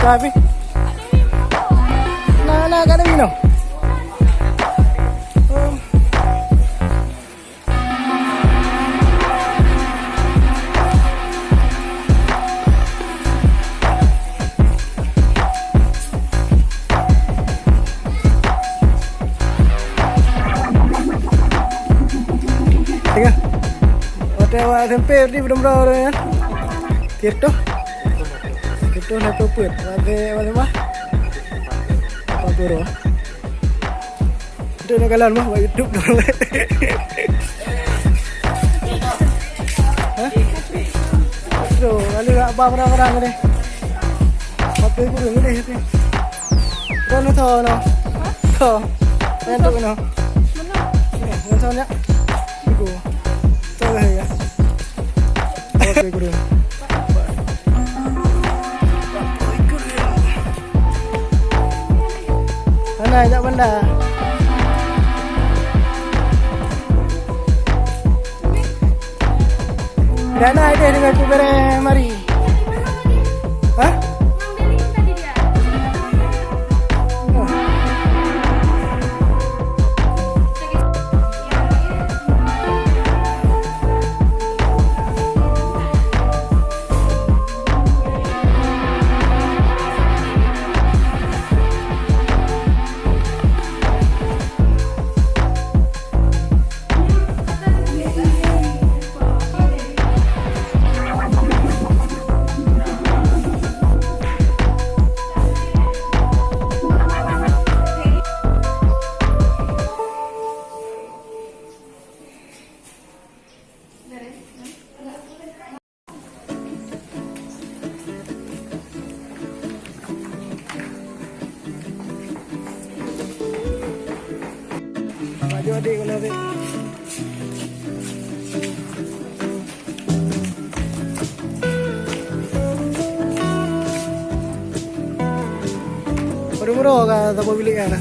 Tapi nah kat ni no. Tengah. Hotel tempe ni benar-benar ya. Kirto. Kirto satu put. Ada mah? Apa guru? Itu nak kalan mah buat YouTube dulu. Hah? Itu lalu apa orang-orang ni? Apa guru ni ni? Kau nak tahu no? Tahu. Yang tu no. Mana? Yang tahu ni. Ibu. Tahu ya. Apa guru? Mana ajak benda? Dah nak ada dengan aku bareng mari. Hah? Maju adik kalau adik. Murah-murah kan tak boleh bilik kan?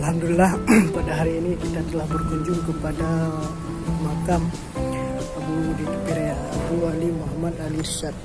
Alhamdulillah pada hari ini kita telah berkunjung kepada makam Abu di Tupiraya, Abu Ali Muhammad Ali Syad.